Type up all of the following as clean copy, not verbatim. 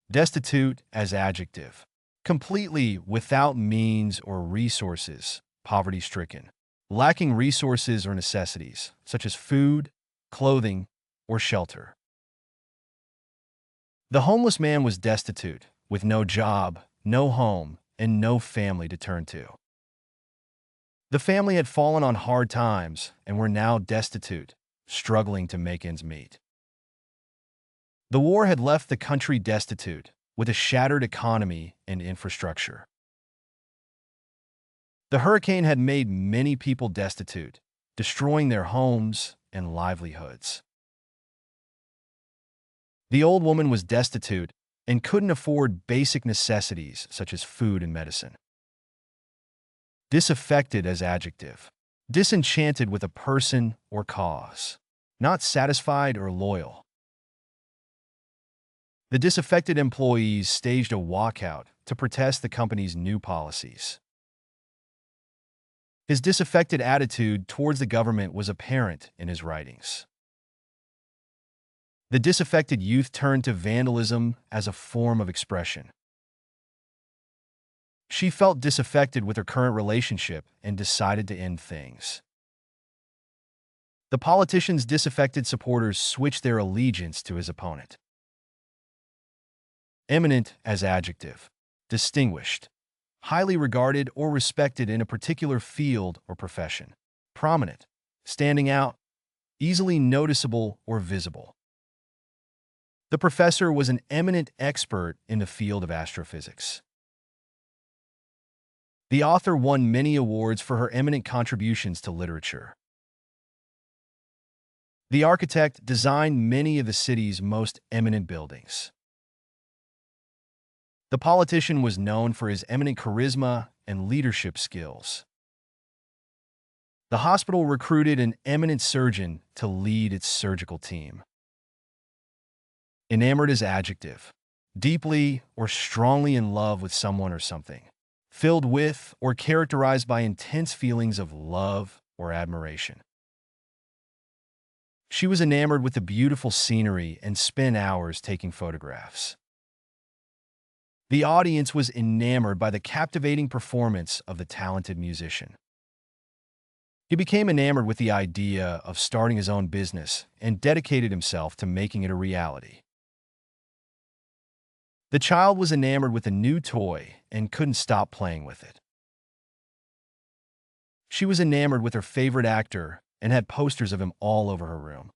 Destitute as adjective. Completely without means or resources, poverty-stricken. Lacking resources or necessities, such as food, clothing, or shelter. The homeless man was destitute, with no job, no home, and no family to turn to. The family had fallen on hard times and were now destitute, struggling to make ends meet. The war had left the country destitute, with a shattered economy and infrastructure. The hurricane had made many people destitute, destroying their homes and livelihoods. The old woman was destitute and couldn't afford basic necessities such as food and medicine. Disaffected as adjective. Disenchanted with a person or cause. Not satisfied or loyal. The disaffected employees staged a walkout to protest the company's new policies. His disaffected attitude towards the government was apparent in his writings. The disaffected youth turned to vandalism as a form of expression. She felt disaffected with her current relationship and decided to end things. The politician's disaffected supporters switched their allegiance to his opponent. Eminent as adjective. Distinguished. Highly regarded or respected in a particular field or profession. Prominent. Standing out. Easily noticeable or visible. The professor was an eminent expert in the field of astrophysics. The author won many awards for her eminent contributions to literature. The architect designed many of the city's most eminent buildings. The politician was known for his eminent charisma and leadership skills. The hospital recruited an eminent surgeon to lead its surgical team. Enamored as adjective. Deeply or strongly in love with someone or something. Filled with or characterized by intense feelings of love or admiration. She was enamored with the beautiful scenery and spent hours taking photographs. The audience was enamored by the captivating performance of the talented musician. He became enamored with the idea of starting his own business and dedicated himself to making it a reality. The child was enamored with a new toy and couldn't stop playing with it. She was enamored with her favorite actor and had posters of him all over her room.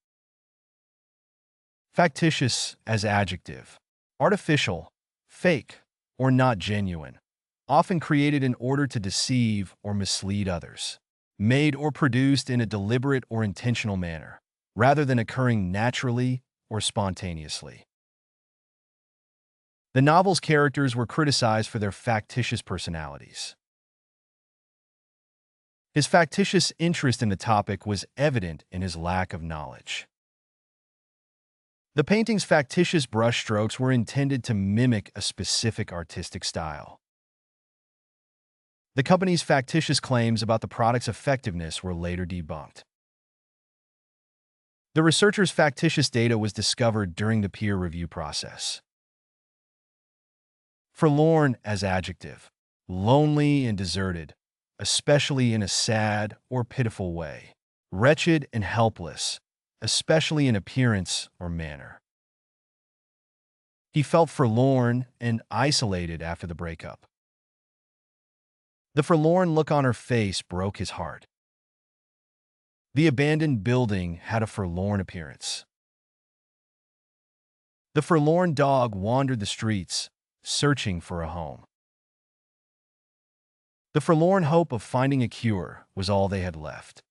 Factitious as adjective. Artificial, fake, or not genuine. Often created in order to deceive or mislead others. Made or produced in a deliberate or intentional manner, rather than occurring naturally or spontaneously. The novel's characters were criticized for their factitious personalities. His factitious interest in the topic was evident in his lack of knowledge. The painting's factitious brushstrokes were intended to mimic a specific artistic style. The company's factitious claims about the product's effectiveness were later debunked. The researchers' factitious data was discovered during the peer review process. Forlorn as adjective. Lonely and deserted, especially in a sad or pitiful way. Wretched and helpless, especially in appearance or manner. He felt forlorn and isolated after the breakup. The forlorn look on her face broke his heart. The abandoned building had a forlorn appearance. The forlorn dog wandered the streets, searching for a home. The forlorn hope of finding a cure was all they had left.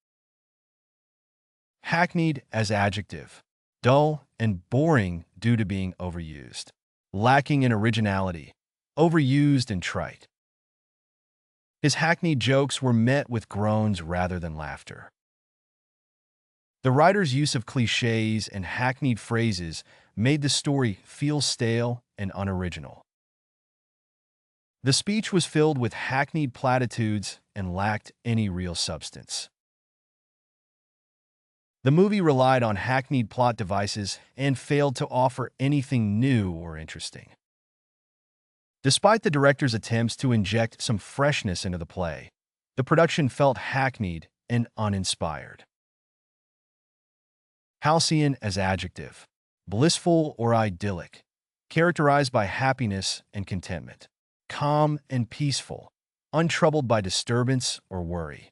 Hackneyed as adjective. Dull and boring due to being overused. Lacking in originality. Overused and trite. His hackneyed jokes were met with groans rather than laughter. The writer's use of cliches and hackneyed phrases made the story feel stale and unoriginal. The speech was filled with hackneyed platitudes and lacked any real substance. The movie relied on hackneyed plot devices and failed to offer anything new or interesting. Despite the director's attempts to inject some freshness into the play, the production felt hackneyed and uninspired. Halcyon as adjective. Blissful or idyllic, characterized by happiness and contentment. Calm and peaceful, untroubled by disturbance or worry.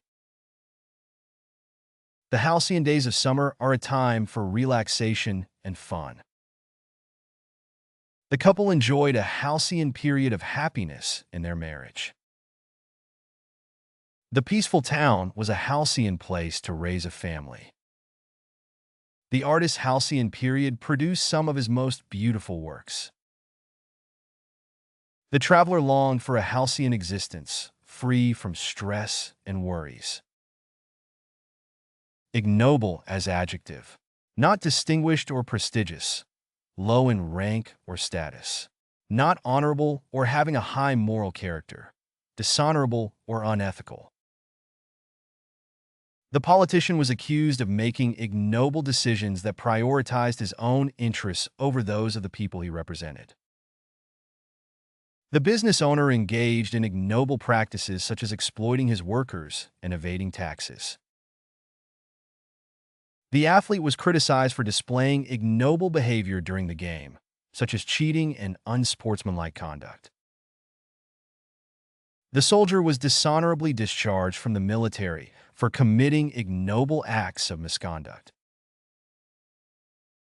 The halcyon days of summer are a time for relaxation and fun. The couple enjoyed a halcyon period of happiness in their marriage. The peaceful town was a halcyon place to raise a family. The artist's halcyon period produced some of his most beautiful works. The traveler longed for a halcyon existence, free from stress and worries. Ignoble as adjective. Not distinguished or prestigious, low in rank or status. Not honorable or having a high moral character, dishonorable or unethical. The politician was accused of making ignoble decisions that prioritized his own interests over those of the people he represented. The business owner engaged in ignoble practices such as exploiting his workers and evading taxes. The athlete was criticized for displaying ignoble behavior during the game, such as cheating and unsportsmanlike conduct. The soldier was dishonorably discharged from the military for committing ignoble acts of misconduct.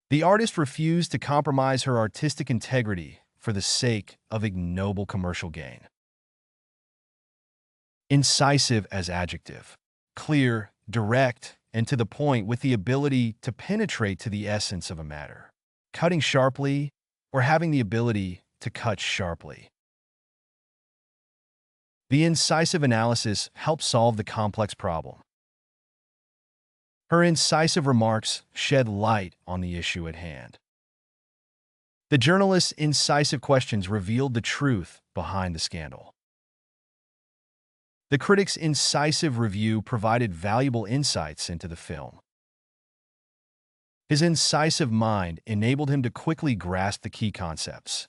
The artist refused to compromise her artistic integrity for the sake of ignoble commercial gain. Incisive as adjective. Clear, direct, and to the point with the ability to penetrate to the essence of a matter. Cutting sharply or having the ability to cut sharply. The incisive analysis helped solve the complex problem. Her incisive remarks shed light on the issue at hand. The journalist's incisive questions revealed the truth behind the scandal. The critic's incisive review provided valuable insights into the film. His incisive mind enabled him to quickly grasp the key concepts.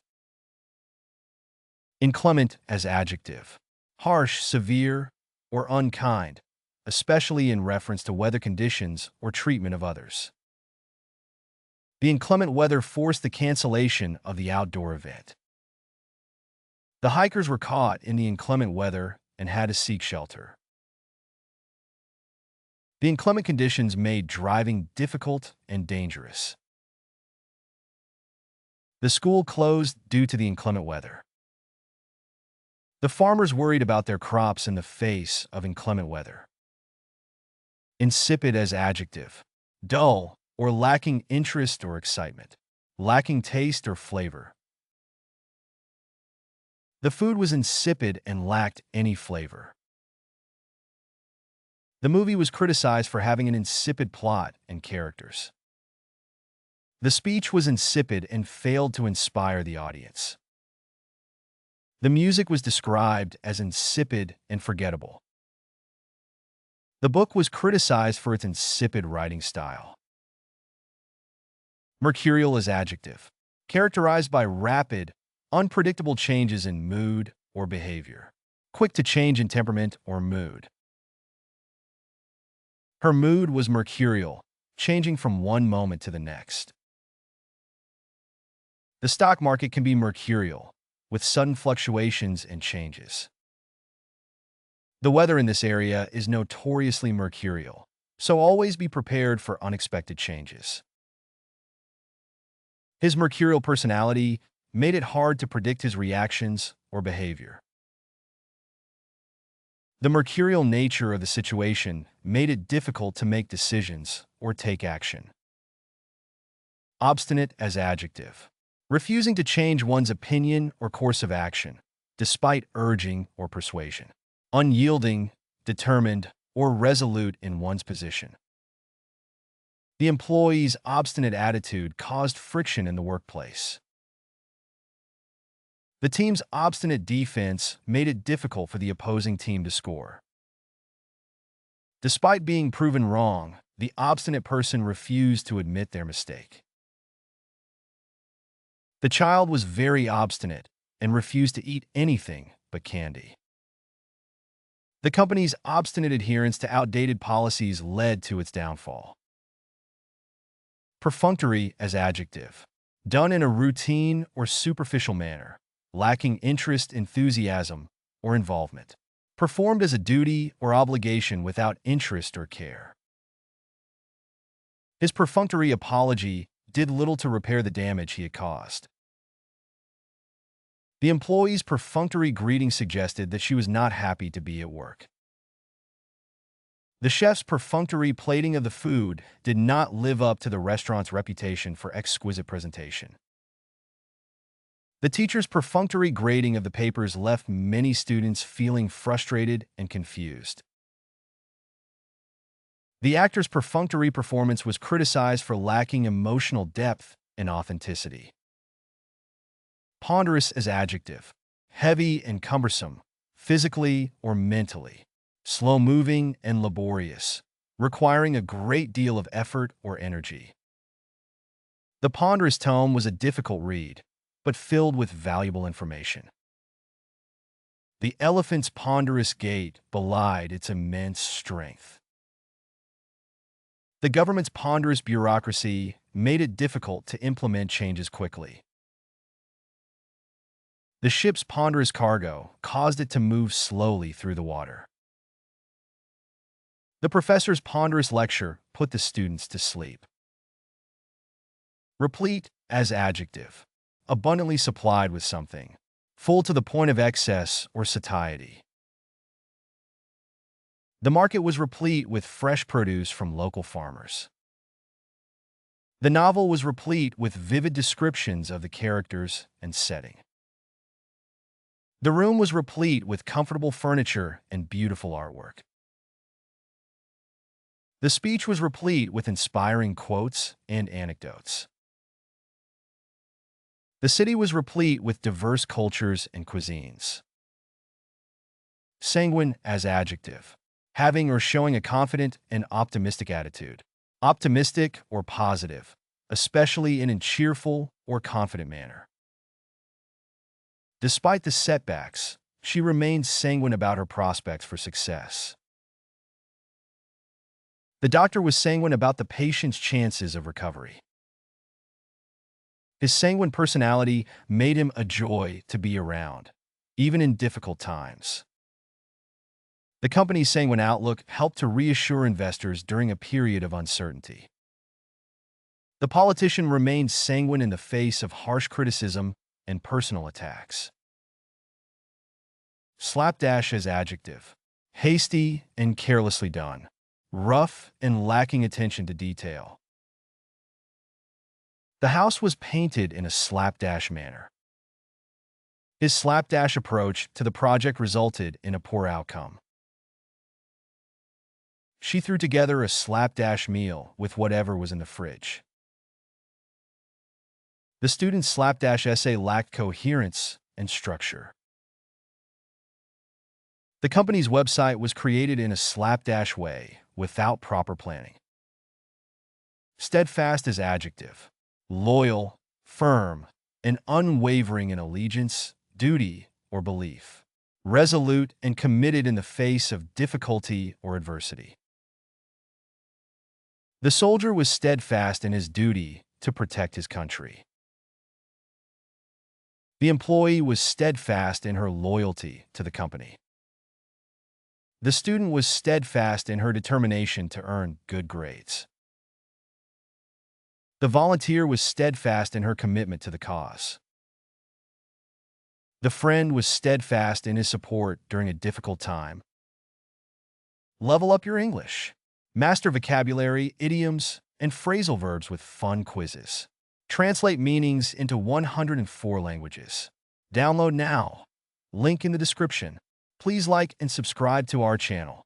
Inclement as adjective. Harsh, severe, or unkind, especially in reference to weather conditions or treatment of others. The inclement weather forced the cancellation of the outdoor event. The hikers were caught in the inclement weather and had to seek shelter. The inclement conditions made driving difficult and dangerous. The school closed due to the inclement weather. The farmers worried about their crops in the face of inclement weather. Insipid as adjective. Dull or lacking interest or excitement. Lacking taste or flavor. The food was insipid and lacked any flavor. The movie was criticized for having an insipid plot and characters. The speech was insipid and failed to inspire the audience. The music was described as insipid and forgettable. The book was criticized for its insipid writing style. Mercurial as adjective. Characterized by rapid, unpredictable changes in mood or behavior. Quick to change in temperament or mood. Her mood was mercurial, changing from one moment to the next. The stock market can be mercurial, with sudden fluctuations and changes. The weather in this area is notoriously mercurial, so always be prepared for unexpected changes. His mercurial personality made it hard to predict his reactions or behavior. The mercurial nature of the situation made it difficult to make decisions or take action. Obstinate as adjective. Refusing to change one's opinion or course of action, despite urging or persuasion. Unyielding, determined, or resolute in one's position. The employee's obstinate attitude caused friction in the workplace. The team's obstinate defense made it difficult for the opposing team to score. Despite being proven wrong, the obstinate person refused to admit their mistake. The child was very obstinate and refused to eat anything but candy. The company's obstinate adherence to outdated policies led to its downfall. Perfunctory as adjective. Done in a routine or superficial manner, lacking interest, enthusiasm, or involvement. Performed as a duty or obligation without interest or care. His perfunctory apology did little to repair the damage he had caused. The employee's perfunctory greeting suggested that she was not happy to be at work. The chef's perfunctory plating of the food did not live up to the restaurant's reputation for exquisite presentation. The teacher's perfunctory grading of the papers left many students feeling frustrated and confused. The actor's perfunctory performance was criticized for lacking emotional depth and authenticity. Ponderous as adjective. Heavy and cumbersome, physically or mentally. Slow-moving and laborious, requiring a great deal of effort or energy. The ponderous tome was a difficult read, but filled with valuable information. The elephant's ponderous gait belied its immense strength. The government's ponderous bureaucracy made it difficult to implement changes quickly. The ship's ponderous cargo caused it to move slowly through the water. The professor's ponderous lecture put the students to sleep. Replete as adjective. Abundantly supplied with something, full to the point of excess or satiety. The market was replete with fresh produce from local farmers. The novel was replete with vivid descriptions of the characters and setting. The room was replete with comfortable furniture and beautiful artwork. The speech was replete with inspiring quotes and anecdotes. The city was replete with diverse cultures and cuisines. Sanguine as adjective. Having or showing a confident and optimistic attitude. Optimistic or positive, especially in a cheerful or confident manner. Despite the setbacks, she remained sanguine about her prospects for success. The doctor was sanguine about the patient's chances of recovery. His sanguine personality made him a joy to be around, even in difficult times. The company's sanguine outlook helped to reassure investors during a period of uncertainty. The politician remained sanguine in the face of harsh criticism and personal attacks. Slapdash as adjective. Hasty and carelessly done. Rough and lacking attention to detail. The house was painted in a slapdash manner. His slapdash approach to the project resulted in a poor outcome. She threw together a slapdash meal with whatever was in the fridge. The student's slapdash essay lacked coherence and structure. The company's website was created in a slapdash way, without proper planning. Steadfast as adjective. Loyal, firm, and unwavering in allegiance, duty, or belief. Resolute and committed in the face of difficulty or adversity. The soldier was steadfast in his duty to protect his country. The employee was steadfast in her loyalty to the company. The student was steadfast in her determination to earn good grades. The volunteer was steadfast in her commitment to the cause. The friend was steadfast in his support during a difficult time. Level up your English. Master vocabulary, idioms, and phrasal verbs with fun quizzes. Translate meanings into 104 languages. Download now. Link in the description. Please like and subscribe to our channel.